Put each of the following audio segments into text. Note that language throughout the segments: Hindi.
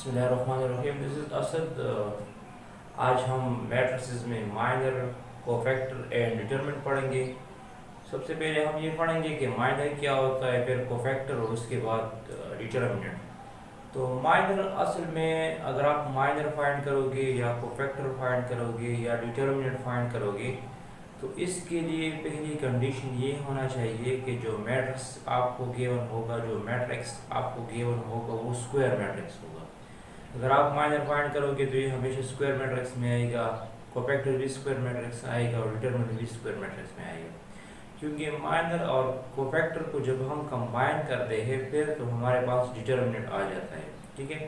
बिस्मिल्लाहिर्रहमानिर्रहीम। This is Asad. आज हम मैट्रिसेस में माइनर, कोफैक्टर एंड डिटरमिनेंट पढ़ेंगे। सबसे पहले हम ये पढ़ेंगे कि माइनर क्या होता है, फिर कोफैक्टर और उसके बाद डिटरमिनेंट। तो माइनर असल में अगर आप माइनर फाइंड करोगे या कोफैक्टर फाइंड करोगे या डिटरमिनेंट फाइंड करोगे तो इसके लिए पहली कंडीशन ये होना चाहिए कि जो मैट्रिक्स आपको गिवन होगा, जो मैट्रिक्स आपको गिवन होगा वो स्क्वायर मैट्रिक्स होगा। अगर आप माइनर फाइंड करोगे तो ये हमेशा स्क्वायर मैट्रिक्स में आएगा, कोफैक्टर भी स्क्वायर मैट्रिक्स आएगा और डिटरमिनेंट भी स्क्वायर मैट्रिक्स में आएगा। क्योंकि माइनर और कोफैक्टर को जब हम कंबाइन करते हैं फिर तो हमारे पास डिटरमिनेंट आ जाता है। ठीक है,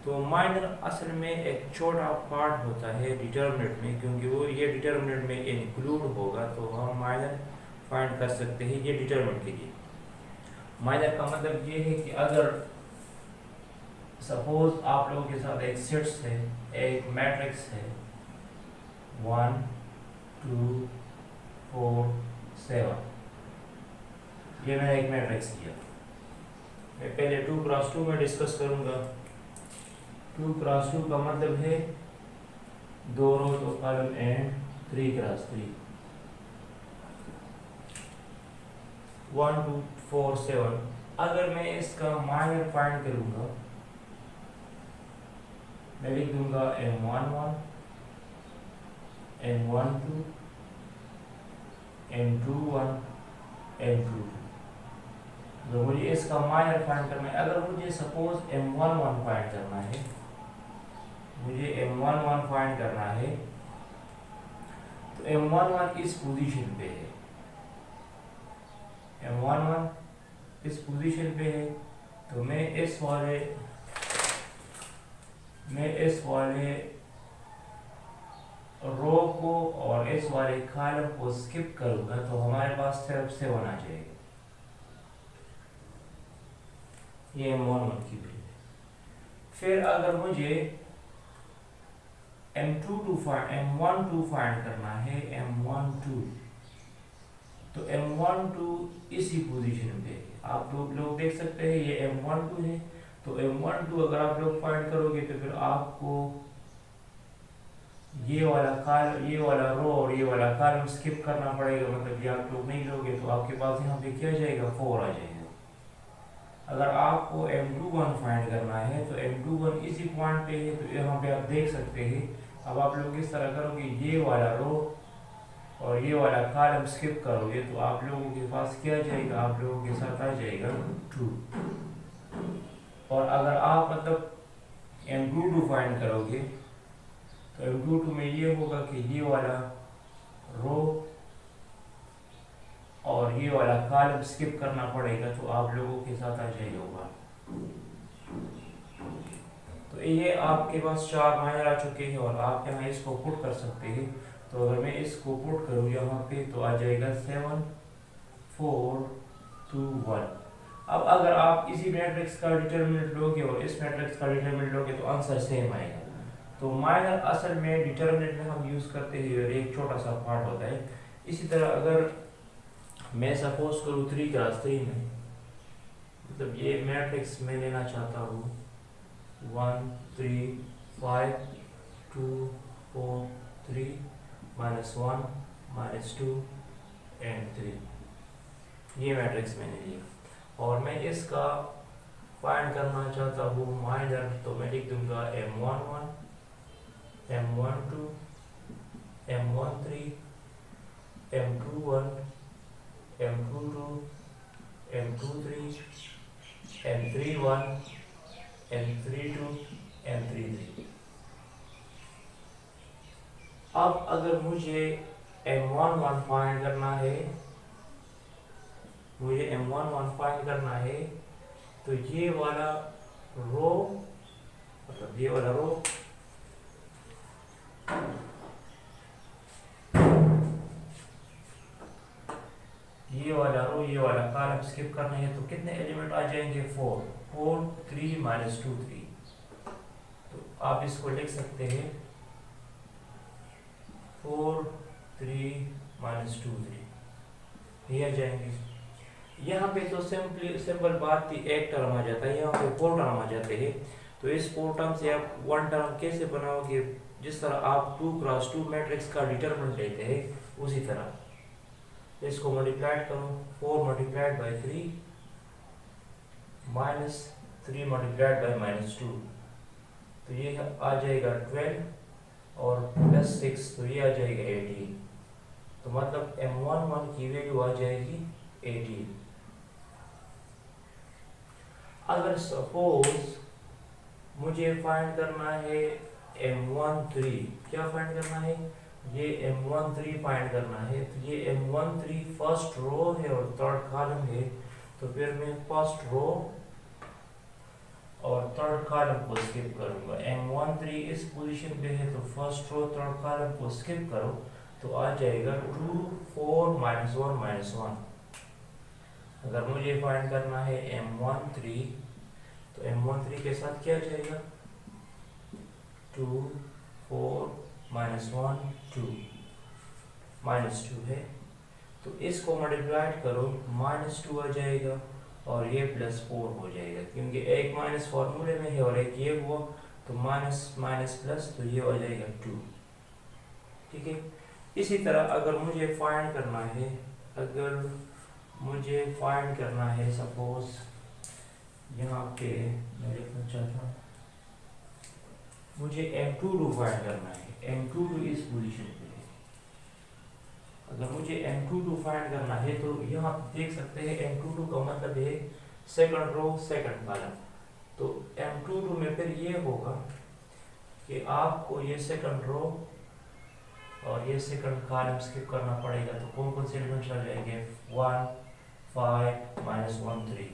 तो माइनर असल में एक छोटा पार्ट होता है डिटरमिनेंट में, क्योंकि वो ये डिटरमिनेंट में इंक्लूड होगा तो हम माइनर फाइंड कर सकते हैं ये डिटरमिनेंट के लिए। माइनर का मतलब ये है कि अगर सपोज आप लोगों के साथ एक सेट्स है, एक मैट्रिक्स है 1 2 4 7, ये मैंने एक मैट्रिक्स किया। मैं पहले 2x2 में डिस्कस करूंगा। 2x2 का मतलब है 2 रो 2 कॉलम एंड 3x3। 1 2 4 7। अगर मैं इसका माइनर फाइंड करूंगा, मैं लिख दूंगा M11 M12 M21 M22। तो मुझे इसका माइनर फाइंड करना है। अगर मुझे सपोज M11 फाइंड करना है, मुझे M11 फाइंड करना है तो M11 इस पोजीशन पे है, M11 इस पोजीशन पे है। तो मैं इस वाले रो को और इस वाले कॉलम को स्किप करूंगा तो हमारे पास सिर्फ 7 आ जाएगा। ये M11 की वैल्यू है। फिर अगर मुझे M12 फाइंड करना है, M12 तो M12 इसी पोजीशन पे है। आप लोग देख सकते हैं ये M12 है। तो M12 अगर आप लोग फाइंड करोगे तो फिर आपको ये वाला रो और ये वाला कॉलम स्किप करना पड़ेगा। मतलब ये आप लोग नहीं लोगे तो आपके पास यहाँ पे क्या जाएगा, 4 आ जाएगा। अगर आपको M21 फाइंड करना है तो M21 इसी पॉइंट पे है। तो यहाँ पे आप देख सकते हैं। अब आप लोग इस तरह करोगे, ये वाला रो और ये वाला कॉलम स्किप करोगे तो आप लोगों के पास क्या जाएगा, आप लोगों के साथ आ जाएगा 2। और अगर आप मतलब M22 फाइंड करोगे तो M22 में ये होगा कि ये वाला रो और ये वाला कॉलम स्किप करना पड़ेगा तो आप लोगों के साथ आ जाएगा। तो ये आपके पास 4 माइनर आ चुके हैं और आप यहाँ इसको पुट कर सकते हैं। तो अगर मैं इसको पुट करूँ यहाँ पे तो आ जाएगा 7 4 2 1। अब अगर आप इसी मैट्रिक्स का डिटरमिनेंट लोगे और इस मैट्रिक्स का डिटरमिनेंट लोगे तो आंसर सेम आएगा। तो माइनर असल में डिटरमिनेंट में हम यूज़ करते हैं और एक छोटा सा पार्ट होता है। इसी तरह अगर मैं सपोज करूँ 3x3 में, मतलब ये मैट्रिक्स मैं लेना चाहता हूँ 1 3 5 2 4 3 -1 -2 एंड 3, ये मैट्रिक्स मैंने लिया और मैं इसका फाइंड करना चाहता हूँ माइनर। तो मैं लिख दूंगा M11 M12 M13 M21 M22 M23 M31 M32 M33। अब अगर मुझे M11 फाइंड करना है, तो ये वाला रो, मतलब ये वाला रो ये वाला कॉलम स्किप करना है तो कितने एलिमेंट आ जाएंगे, 4 4 3 -2 3। तो आप इसको लिख सकते हैं 4 3 -2 3, ये आ जाएंगे। यहाँ पे तो सिंपल बात थी, एक टर्म आ जाता है, यहाँ पे 4 टर्म आ जाते हैं। तो इस 4 टर्म से आप 1 टर्म कैसे बनाओगे, जिस तरह आप 2x2 मैट्रिक्स का डिटरमिनेंट लेते हैं उसी तरह इसको मल्टीप्लाइड करो। 4 multiplied by 3 minus 3 multiplied by -2, तो ये आ जाएगा 12 और प्लस 6, तो ये आ जाएगा 18। तो मतलब M11 की वैल्यू आ जाएगी 18। अगर सपोज मुझे फाइंड करना है M13, क्या फाइंड करना है, ये M13 फाइंड करना है, तो ये M13 फर्स्ट रो है और थर्ड कॉलम है, तो फिर मैं फर्स्ट रो और थर्ड कॉलम को स्किप करूंगा। M13 इस पोजीशन पे है तो फर्स्ट रो थर्ड कॉलम को स्किप करो, तो आ जाएगा 2 4 -1 -1। अगर मुझे फाइंड करना है M13, तो M13 के साथ क्या जाएगा, 2 4 -1 2 -2 है, तो इसको मल्टीप्लाइड करो, -2 आ जाएगा और ये +4 हो जाएगा, क्योंकि एक माइनस फॉर्मूले में है और एक ये हुआ, तो माइनस माइनस प्लस, तो ये हो जाएगा 2। ठीक है। इसी तरह अगर मुझे फाइंड करना है, सपोज यहाँ पे मैं लिखना चाहता हूँ, मुझे M22 फाइंड करना है। M22 इस पोजीशन पे है। अगर मुझे M22 फाइंड करना है तो यहाँ देख सकते हैं M22 का मतलब है सेकंड रो सेकंड कॉलम। तो M22 में फिर ये होगा कि आपको ये सेकंड रो और ये सेकंड कॉलम स्किप करना पड़ेगा। तो कौन कौन से एलिमेंट्स आ जाएंगे, 1 5 -1 3,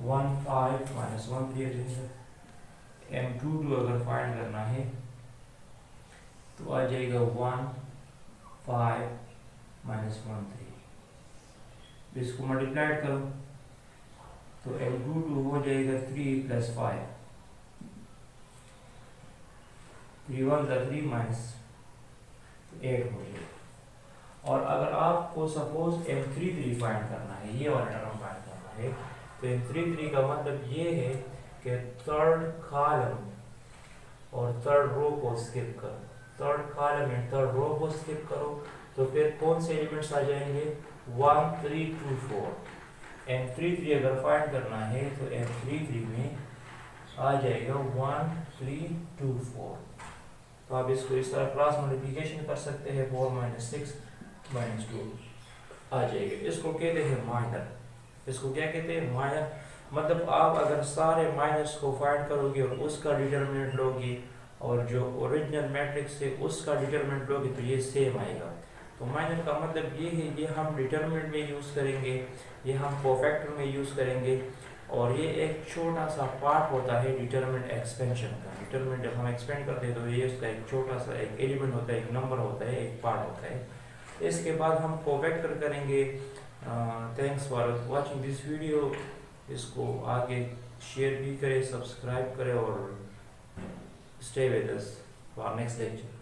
1 5 -1 3। M22 अगर फाइंड करना है तो आ जाएगा 1 5 -1 3। इसको मल्टीप्लाइड करो तो M22 हो जाएगा 3 + 5, 3 1 3 -8 हो जाएगा। और अगर आपको सपोज M33 फाइंड करना है, ये वाला टर्म फाइंड करना है, तो M33 का मतलब ये है कि थर्ड कॉलम और थर्ड रो को स्किप करो, third column and third row को स्किप करो, तो फिर कौन से एलिमेंट्स आ जाएंगे, 1 3 2 4। M33 अगर फाइंड करना है तो M33 में आ जाएगा 1 3 2 4। तो आप इसको इस तरह क्रॉस मल्टीप्लिकेशन कर सकते हैं, 4 -6 -2 आ जाएगा। इसको कहते हैं माइनर। इसको क्या कहते हैं, माइनर। मतलब आप अगर सारे माइनर्स को फाइंड करोगे और उसका डिटरमिनेंट लोगे और जो ओरिजिनल मैट्रिक्स है उसका डिटरमिनेंट लोगे तो ये सेम आएगा। तो माइनर का मतलब ये है, ये हम डिटरमिनेंट में यूज़ करेंगे, ये हम कोफैक्टर में यूज़ करेंगे, और ये एक छोटा सा पार्ट होता है डिटरमिनेंट एक्सपेंशन का। डिटरमिनेंट जब हम एक्सपेंड करते हैं तो ये उसका एक छोटा सा एक एलिमेंट होता है, एक नंबर होता है, एक पार्ट होता है। इसके बाद हम कोफैक्टर करेंगे। Thanks for watching this video. इसको आगे शेयर भी करें, सब्सक्राइब करें और stay with us for next lecture.